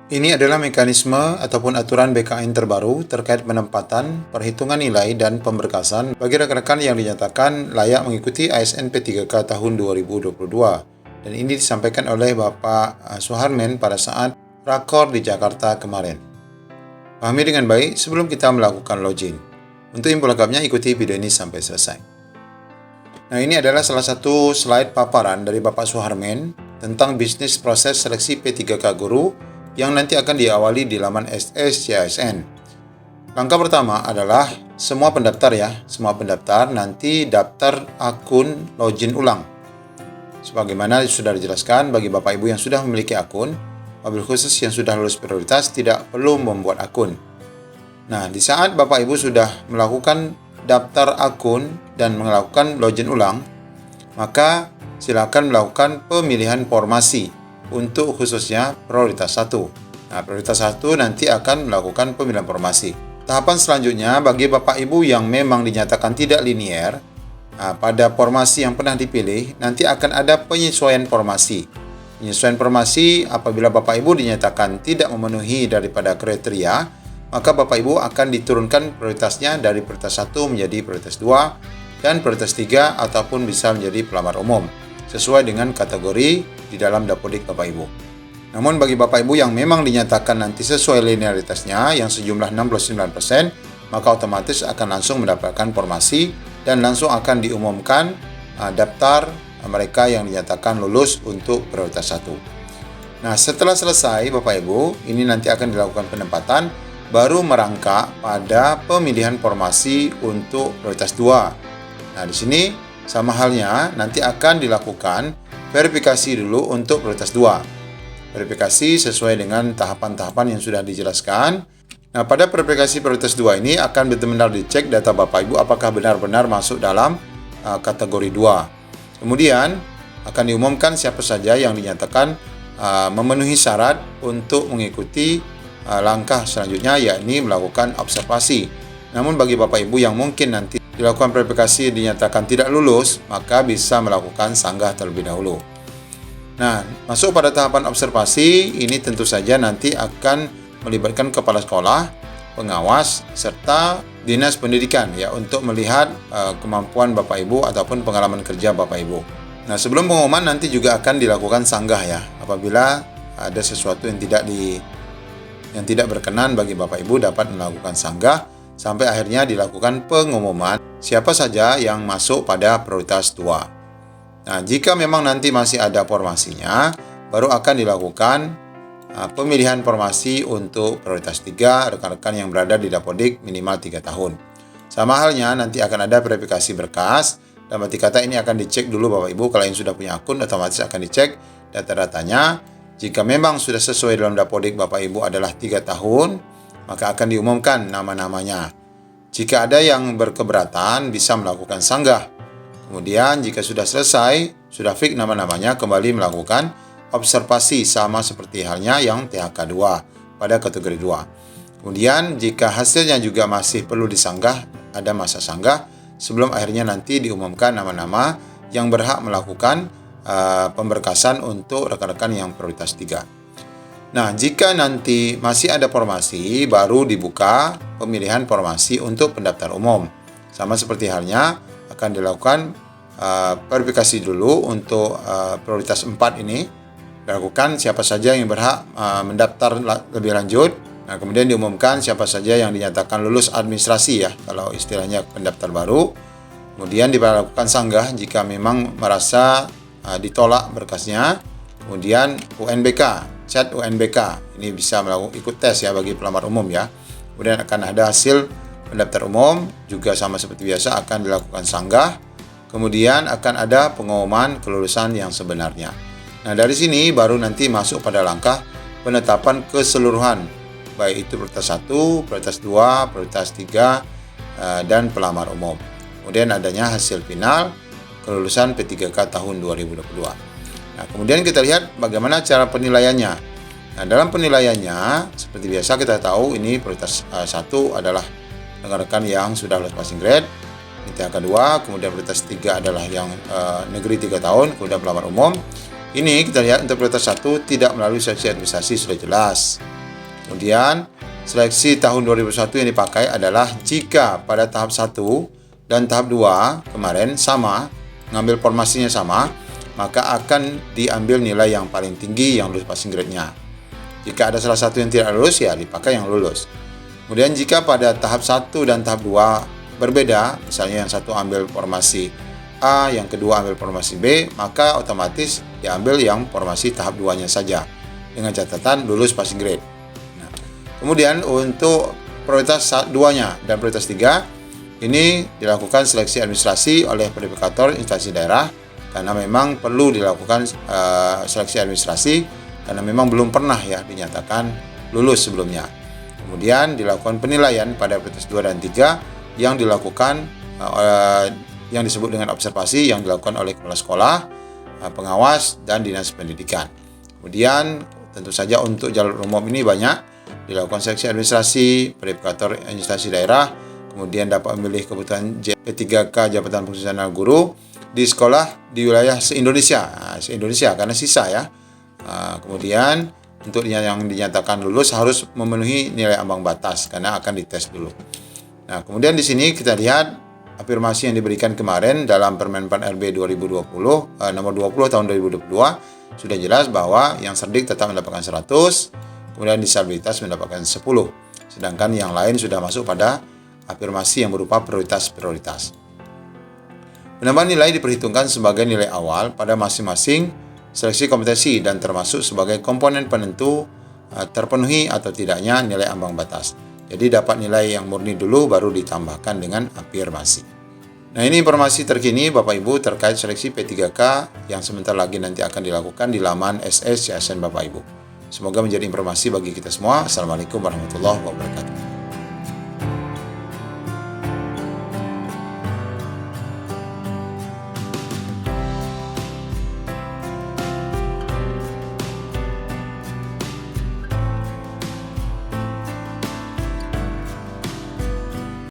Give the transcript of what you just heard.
Ini adalah mekanisme ataupun aturan BKN terbaru terkait penempatan, perhitungan nilai, dan pemberkasan bagi rekan-rekan yang dinyatakan layak mengikuti ASN P3K tahun 2022. Dan ini disampaikan oleh Bapak Suharmen pada saat rakor di Jakarta kemarin. Pahami dengan baik sebelum kita melakukan login. Untuk info lengkapnya ikuti video ini sampai selesai. Nah, ini adalah salah satu slide paparan dari Bapak Suharmen tentang bisnis proses seleksi P3K guru yang nanti akan diawali di laman SSCASN. Langkah pertama adalah semua pendaftar nanti daftar akun login ulang. Sebagaimana sudah dijelaskan, bagi Bapak Ibu yang sudah memiliki akun, wabil khusus yang sudah lulus prioritas tidak perlu membuat akun. Nah, di saat Bapak Ibu sudah melakukan daftar akun dan melakukan login ulang, maka silakan melakukan pemilihan formasi untuk khususnya prioritas 1. Nah, prioritas 1 nanti akan melakukan pemilihan formasi. Tahapan selanjutnya bagi Bapak Ibu yang memang dinyatakan tidak linier, pada formasi yang pernah dipilih nanti akan ada penyesuaian formasi. Penyesuaian formasi apabila Bapak Ibu dinyatakan tidak memenuhi daripada kriteria, maka Bapak Ibu akan diturunkan prioritasnya dari prioritas 1 menjadi prioritas 2 dan prioritas 3 ataupun bisa menjadi pelamar umum sesuai dengan kategori di dalam Dapodik Bapak Ibu. Namun bagi Bapak Ibu yang memang dinyatakan nanti sesuai linearitasnya yang sejumlah 69%, maka otomatis akan langsung mendapatkan formasi dan langsung akan diumumkan daftar mereka yang dinyatakan lulus untuk prioritas 1. Nah, setelah selesai Bapak Ibu, ini nanti akan dilakukan penempatan, baru merangkak pada pemilihan formasi untuk prioritas 2. Nah, di sini sama halnya nanti akan dilakukan verifikasi dulu untuk prioritas 2. Verifikasi sesuai dengan tahapan-tahapan yang sudah dijelaskan. Nah, pada verifikasi prioritas 2 ini akan benar-benar dicek data Bapak Ibu apakah benar-benar masuk dalam kategori 2. Kemudian akan diumumkan siapa saja yang dinyatakan memenuhi syarat untuk mengikuti langkah selanjutnya, yakni melakukan observasi. Namun bagi Bapak Ibu yang mungkin nanti dilakukan verifikasi dinyatakan tidak lulus, maka bisa melakukan sanggah terlebih dahulu. Nah, masuk pada tahapan observasi, ini tentu saja nanti akan melibatkan kepala sekolah, pengawas, serta dinas pendidikan ya untuk melihat kemampuan Bapak Ibu ataupun pengalaman kerja Bapak Ibu. Nah, sebelum pengumuman nanti juga akan dilakukan sanggah ya, apabila ada sesuatu yang tidak berkenan bagi Bapak Ibu dapat melakukan sanggah sampai akhirnya dilakukan pengumuman siapa saja yang masuk pada prioritas 2. Nah, jika memang nanti masih ada formasinya, baru akan dilakukan pemilihan formasi untuk prioritas 3 rekan-rekan yang berada di Dapodik minimal 3 tahun. Sama halnya nanti akan ada verifikasi berkas, dan berarti kata ini akan dicek dulu Bapak Ibu. Kalau yang sudah punya akun otomatis akan dicek data-datanya. Jika memang sudah sesuai dalam Dapodik Bapak Ibu adalah 3 tahun, maka akan diumumkan nama-namanya. Jika ada yang berkeberatan, bisa melakukan sanggah. Kemudian jika sudah selesai, sudah fix nama-namanya, kembali melakukan observasi sama seperti halnya yang THK 2 pada kategori 2. Kemudian jika hasilnya juga masih perlu disanggah, ada masa sanggah sebelum akhirnya nanti diumumkan nama-nama yang berhak melakukan pemberkasan untuk rekan-rekan yang prioritas 3. Nah, jika nanti masih ada formasi, baru dibuka pemilihan formasi untuk pendaftar umum. Sama seperti halnya akan dilakukan verifikasi dulu untuk prioritas 4 ini. Dilakukan siapa saja yang berhak mendaftar lebih lanjut. Nah, kemudian diumumkan siapa saja yang dinyatakan lulus administrasi ya, kalau istilahnya pendaftar baru. Kemudian dilakukan sanggah jika memang merasa ditolak berkasnya. Kemudian UNBK, chat UNBK, ini bisa ikut tes ya bagi pelamar umum ya. Kemudian akan ada hasil pendaftar umum, juga sama seperti biasa akan dilakukan sanggah. Kemudian akan ada pengumuman kelulusan yang sebenarnya. Nah, dari sini baru nanti masuk pada langkah penetapan keseluruhan, baik itu prioritas 1, prioritas 2, prioritas 3, dan pelamar umum. Kemudian adanya hasil final kelulusan P3K tahun 2022. Nah, kemudian kita lihat bagaimana cara penilaiannya. Nah, dalam penilaiannya, seperti biasa kita tahu ini prioritas 1 adalah rekan-rekan yang sudah lulus passing grade, THK 2, kemudian prioritas 3 adalah yang negeri 3 tahun, kemudian pelamar umum. Ini kita lihat untuk prioritas 1 tidak melalui seleksi administrasi sudah jelas. Kemudian seleksi tahun 2001 yang dipakai adalah jika pada tahap 1 dan tahap 2 kemarin sama, ngambil formasinya sama, maka akan diambil nilai yang paling tinggi yang lulus passing grade-nya. Jika ada salah satu yang tidak lulus, ya dipakai yang lulus. Kemudian jika pada tahap 1 dan tahap 2 berbeda, misalnya yang satu ambil formasi A, yang kedua ambil formasi B, maka otomatis diambil yang formasi tahap 2-nya saja dengan catatan lulus passing grade. Nah, kemudian untuk prioritas 2-nya dan prioritas 3 ini dilakukan seleksi administrasi oleh verifikator instansi daerah karena memang perlu dilakukan seleksi administrasi karena memang belum pernah ya dinyatakan lulus sebelumnya. Kemudian dilakukan penilaian pada prioritas 2 dan 3 yang dilakukan yang disebut dengan observasi yang dilakukan oleh kepala sekolah, pengawas, dan dinas pendidikan. Kemudian tentu saja untuk jalur umum ini banyak dilakukan seleksi administrasi, verifikator instansi daerah, kemudian dapat memilih kebutuhan P3K jabatan fungsional guru di sekolah di wilayah se-Indonesia, se-Indonesia karena sisa ya. Kemudian untuk yang dinyatakan lulus harus memenuhi nilai ambang batas karena akan dites dulu. Nah, kemudian di sini kita lihat afirmasi yang diberikan kemarin dalam Permen Pan RB 2020 nomor 20 tahun 2022 sudah jelas bahwa yang cerdik tetap mendapatkan 100, kemudian disabilitas mendapatkan 10. Sedangkan yang lain sudah masuk pada afirmasi yang berupa prioritas-prioritas. Penambahan nilai diperhitungkan sebagai nilai awal pada masing-masing seleksi kompetensi dan termasuk sebagai komponen penentu terpenuhi atau tidaknya nilai ambang batas. Jadi dapat nilai yang murni dulu baru ditambahkan dengan afirmasi. Nah, ini informasi terkini Bapak Ibu terkait seleksi P3K yang sebentar lagi nanti akan dilakukan di laman SS Yayasan Bapak Ibu. Semoga menjadi informasi bagi kita semua. Assalamualaikum warahmatullahi wabarakatuh.